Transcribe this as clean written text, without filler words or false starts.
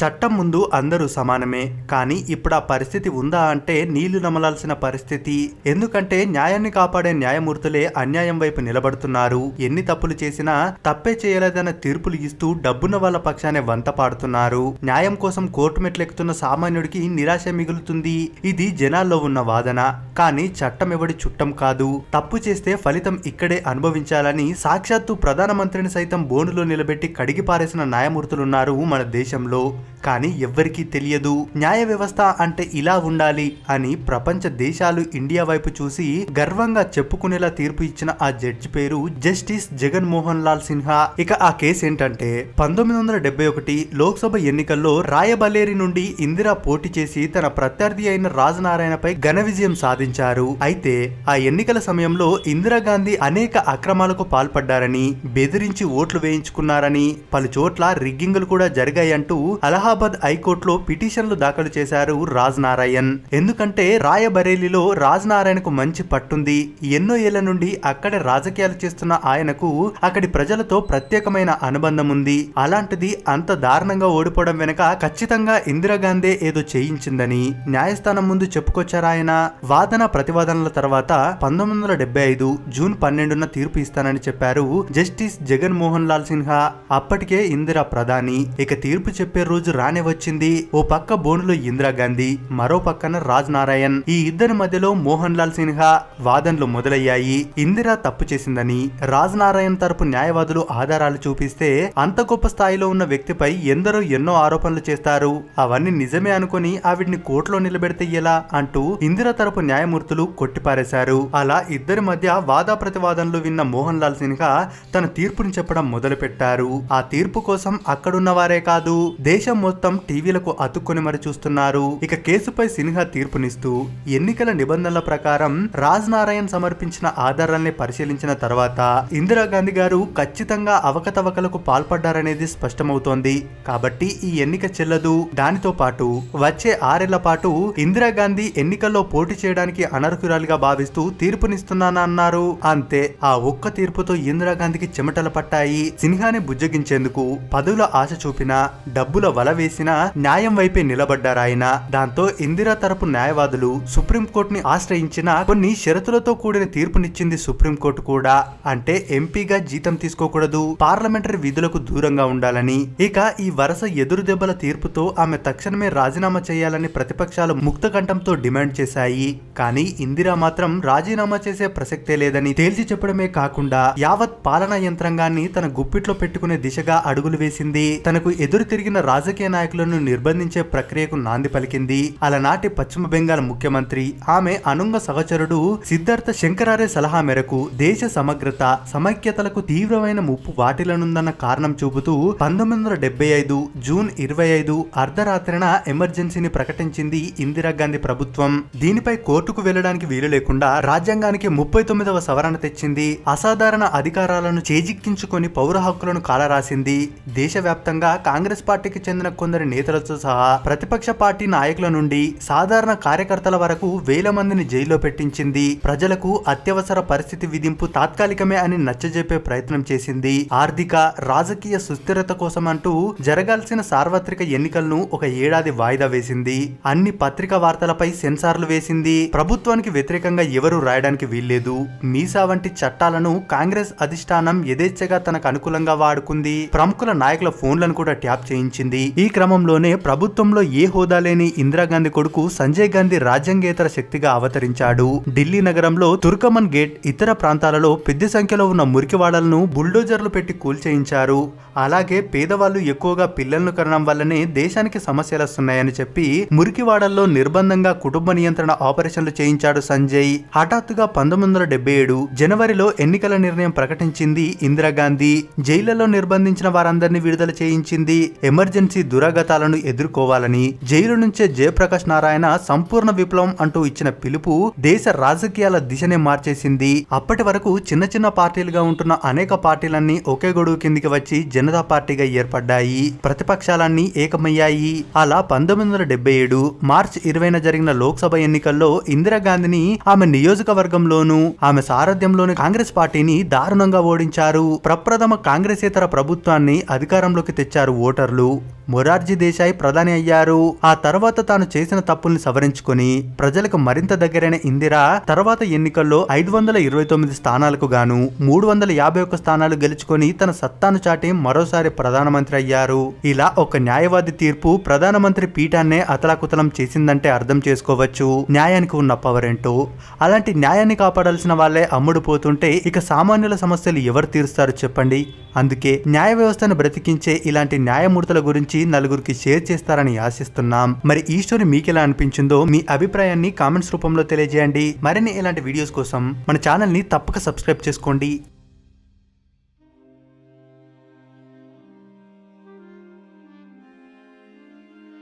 చట్టం ముందు అందరూ సమానమే. కానీ ఇప్పుడు ఆ పరిస్థితి ఉందా అంటే నీళ్లు నమలాల్సిన పరిస్థితి. ఎందుకంటే న్యాయాన్ని కాపాడే న్యాయమూర్తులే అన్యాయం వైపు నిలబడుతున్నారు. ఎన్ని తప్పులు చేసినా తప్పే చేయలేదన్న తీర్పులు ఇస్తూ డబ్బున్న వాళ్ళ పక్షానే వంత పాడుతున్నారు. న్యాయం కోసం కోర్టు మెట్లెక్కుతున్న సామాన్యుడికి నిరాశ మిగులుతుంది. ఇది జనాల్లో ఉన్న వాదన. కానీ చట్టం ఎవడి చుట్టం కాదు. తప్పు చేస్తే ఫలితం ఇక్కడే అనుభవించాలని సాక్షాత్తు ప్రధానమంత్రిని సైతం బోనులో నిలబెట్టి కడిగి పారేసిన న్యాయమూర్తులున్నారు మన దేశంలో. కానీ ఎవ్వరికీ తెలియదు న్యాయ వ్యవస్థ అంటే ఇలా ఉండాలి అని. ప్రపంచ దేశాలు ఇండియా వైపు చూసి గర్వంగా చెప్పుకునేలా తీర్పు ఇచ్చిన ఆ జడ్జి పేరు జస్టిస్ జగన్మోహన్ లాల్ సిన్హా. ఇక ఆ కేసు ఏంటంటే 1971 లోక్సభ ఎన్నికల్లో రాయబలేరి నుండి ఇందిరా పోటీ చేసి తన ప్రత్యర్థి అయిన రాజనారాయణపై ఘన విజయం సాధించారు. అయితే ఆ ఎన్నికల సమయంలో ఇందిరాగాంధీ అనేక అక్రమాలకు పాల్పడ్డారని, బెదిరించి ఓట్లు వేయించుకున్నారని, పలు చోట్ల రిగ్గింగులు కూడా జరిగాయంటూ అలహాబాద్ హైకోర్టులో పిటిషన్లు దాఖలు చేశారు రాజనారాయణ్. ఎందుకంటే రాయబరేలీలో రాజనారాయణకు మంచి పట్టుంది. ఎన్నో ఏళ్ల నుండి అక్కడే రాజకీయాలు చేస్తున్న ఆయనకు అక్కడి ప్రజలతో ప్రత్యేకమైన అనుబంధం ఉంది. అలాంటిది అంత దారుణంగా ఓడిపోవడం వెనుక ఖచ్చితంగా ఇందిరాగాంధీ ఏదో చేయించిందని న్యాయస్థానం ముందు చెప్పుకొచ్చారాయన. వాదన ప్రతివాదనల తర్వాత 1975 జూన్ 12న తీర్పు ఇస్తానని చెప్పారు జస్టిస్ జగన్మోహన్ లాల్ సిన్హా. అప్పటికే ఇందిరా ప్రధాని. ఇక తీర్పు చెప్పే రోజు రానే వచ్చింది. ఓ పక్క బోనులో ఇందిరాగాంధీ, మరో పక్కన రాజనారాయణ్. ఈ ఇద్దరి మధ్యలో మోహన్ లాల్ సిన్హా వాదనలు మొదలయ్యాయి. ఇందిరా తప్పు చేసిందని రాజనారాయణ్ తరపు న్యాయవాదులు ఆధారాలు చూపిస్తే అంత గొప్ప స్థాయిలో ఉన్న వ్యక్తిపై ఎందరో ఎన్నో ఆరోపణలు చేస్తారు. అవన్నీ నిజమే అనుకుని ఆవిడ్ని కోర్టులో నిలబెడితే ఎలా అంటూ ఇందిరా తరపు న్యాయమూర్తులు కొట్టిపారేశారు. అలా ఇద్దరి మధ్య వాదా ప్రతివాదనలు విన్న మోహన్ లాల్ సిన్హా తన తీర్పుని చెప్పడం మొదలు పెట్టారు. ఆ తీర్పు కోసం అక్కడున్న వారే కాదు, దేశం మొత్తం టీవీలకు అతుక్కొని మరి చూస్తున్నారు. ఇక కేసుపై సిన్హా తీర్పునిస్తూ ఎన్నికల నిబంధనల ప్రకారం రాజనారాయణ్ సమర్పించిన ఆధారాల్ని పరిశీలించిన తర్వాత ఇందిరాగాంధీ గారు ఖచ్చితంగా అవకతవకలకు పాల్పడ్డారనేది స్పష్టమవుతోంది. కాబట్టి ఈ ఎన్నిక చెల్లదు. దానితో పాటు వచ్చే 6 ఏళ్ల పాటు ఇందిరాగాంధీ ఎన్నికల్లో పోటీ చేయడానికి అనర్హురాలిగా భావిస్తూ తీర్పునిస్తున్నానన్నారు. అంతే. ఆ ఒక్క తీర్పుతో ఇందిరాగాంధీకి చెమటలు పట్టాయి. సిన్హాని బుజ్జగించేందుకు పదవుల ఆశ చూపిన, డబ్బుల వల వేసిన న్యాయం వైపే నిలబడ్డారాయన. దాంతో ఇందిరా తరపు న్యాయవాదులు సుప్రీంకోర్టుని ఆశ్రయించిన కొన్ని షరతులతో కూడిన తీర్పునిచ్చింది సుప్రీంకోర్టు కూడా. అంటే ఎంపీగా జీతం తీసుకోకూడదు, పార్లమెంటరీ విధులకు దూరంగా ఉండాలని. ఇక ఈ వరుస ఎదురు దెబ్బల తీర్పుతో ఆమె తక్షణమే రాజీనామా చేయాలని ప్రతిపక్షాలు ముక్తకంఠంతో డిమాండ్ చేశాయి. కానీ ఇందిరా మాత్రం రాజీనామా చేసే ప్రసక్తే లేదని తేల్చి చెప్పడమే కాకుండా యావత్ పాలనా యంత్రాంగాన్ని తన గుప్పిట్లో పెట్టుకునే దిశగా అడుగులు వేసింది. తనకు ఎదురు తిరిగిన రాజకీయ నాయకులను నిర్బంధించే ప్రక్రియకు నాంది పలికింది. అలనాటి పశ్చిమ బెంగాల్ ముఖ్యమంత్రి, ఆమె అనుంగ సహచరుడు సిద్ధార్థ శంకరారే సలహా మేరకు దేశ సమగ్రత, సమైక్యతలకు తీవ్రమైన ముప్పు వాటిల్లనుందన్న కారణం చూపుతూ 1975 జూన్ 25 అర్ధరాత్రిన ఎమర్జెన్సీని ప్రకటించింది ఇందిరాగాంధీ ప్రభుత్వం. దీనిపై కోర్టుకు వెళ్లడానికి వీలు లేకుండా రాజ్యాంగానికి 39వ సవరణ తెచ్చింది. అసాధారణ అధికారాలను చేజిక్కించుకొని పౌర హక్కులను కాలరాసింది. దేశవ్యాప్తంగా కాంగ్రెస్ పార్టీకి చెందిన కొందరి నేతలతో సహా ప్రతిపక్ష పార్టీ నాయకుల నుండి సాధారణ కార్యకర్తల వరకు వేల మందిని జైల్లో పెట్టించింది. ప్రజలకు అత్యవసర పరిస్థితి విధింపు తాత్కాలికమే అని నచ్చజెప్పే ప్రయత్నం చేసింది. ఆర్థిక, రాజకీయ సుస్థిరత కోసం అంటూ జరగాల్సిన సార్వత్రిక ఎన్నికలను ఒక ఏడాది వాయిదా వేసింది. అన్ని పత్రికా వార్తలపై సెన్సార్లు వేసింది. ప్రభుత్వానికి వ్యతిరేకంగా ఎవరూ రాయడానికి వీల్లేదు. మీసా వంటి చట్టాలను కాంగ్రెస్ అధిష్టానం యథేచ్ఛగా తనకు అనుకూలంగా వాడుకుంది. ప్రముఖుల నాయకుల ఫోన్లను కూడా ట్యాప్ చేయించింది. ఈ క్రమంలోనే ప్రభుత్వంలో ఏ హోదా లేని ఇందిరాగాంధీ కొడుకు సంజయ్ గాంధీ రాజ్యాంగేతర శక్తిగా అవతరించాడు. ఢిల్లీ నగరంలో తుర్కమన్ గేట్, ఇతర ప్రాంతాలలో పెద్ద సంఖ్యలో ఉన్న మురికివాడలను బుల్డోజర్లు పెట్టి కూల్చేయించారు. అలాగే పేదవాళ్లు ఎక్కువగా పిల్లలను కనడం వల్లనే దేశానికి సమస్యలు వస్తున్నాయని చెప్పి మురికివాడల్లో నిర్బంధంగా కుటుంబ నియంత్రణ ఆపరేషన్లు చేయించాడు సంజయ్. హఠాత్తుగా 1977 జనవరిలో ఎన్నికల నిర్ణయం ప్రకటించింది ఇందిరాగాంధీ. జైళ్లలో నిర్బంధించిన వారందరినీ విడుదల చేయించింది. ఎమర్జెన్సీ దురాగతాలను ఎదుర్కోవాలని జైలు నుంచే జయప్రకాష్ నారాయణ సంపూర్ణ విప్లవం అంటూ ఇచ్చిన పిలుపు దేశ రాజకీయాల దిశనే మార్చేసింది. అప్పటి వరకు చిన్న చిన్న పార్టీలుగా ఉంటున్న అనేక పార్టీలన్నీ ఒకే గొడుగు కిందికి వచ్చి జనతా పార్టీగా ఏర్పడ్డాయి. ప్రతిపక్షాలన్నీ ఏకమయ్యాయి. అలా 1977 మార్చి 20న జరిగిన లోక్సభ ఎన్నికల్లో ఇందిరాగాంధీని ఆమె నియోజకవర్గంలోనూ ఆమె సారథ్యంలోని కాంగ్రెస్ పార్టీని దారుణంగా ఓడించారు. ప్రప్రథమ కాంగ్రెసేతర ప్రభుత్వాన్ని అధికారంలోకి తెచ్చారు ఓటర్లు. మొరార్జీ దేశాయ్ ప్రధాని అయ్యారు. ఆ తర్వాత తాను చేసిన తప్పుల్ని సవరించుకొని ప్రజలకు మరింత దగ్గరైన ఇందిరా తర్వాత ఎన్నికల్లో 529 స్థానాలకు గాను 351 స్థానాలు గెలుచుకొని తన సత్తాను చాటి మరోసారి ప్రధానమంత్రి అయ్యారు. ఇలా ఒక న్యాయవాది తీర్పు ప్రధానమంత్రి పీఠాన్నే అతలాకుతలం చేసిందంటే అర్థం చేసుకోవచ్చు న్యాయానికి ఉన్న పవర్ ఏంటో. అలాంటి న్యాయాన్ని కాపాడాల్సిన వాళ్ళే అమ్ముడు పోతుంటే ఇక సామాన్యుల సమస్యలు ఎవరు తీరుస్తారు చెప్పండి. అందుకే న్యాయ వ్యవస్థను బ్రతికించే ఇలాంటి న్యాయమూర్తుల గురించి నలుగురికి షేర్ చేస్తారని ఆశిస్తున్నాం. మరి ఈ స్టోరీ మీకు ఎలా అనిపించిందో మీ అభిప్రాయాన్ని కామెంట్స్ రూపంలో తెలియజేయండి. మరిన్ని ఇలాంటి వీడియోస్ కోసం మన ఛానల్ ని తప్పక సబ్స్క్రైబ్ చేసుకోండి.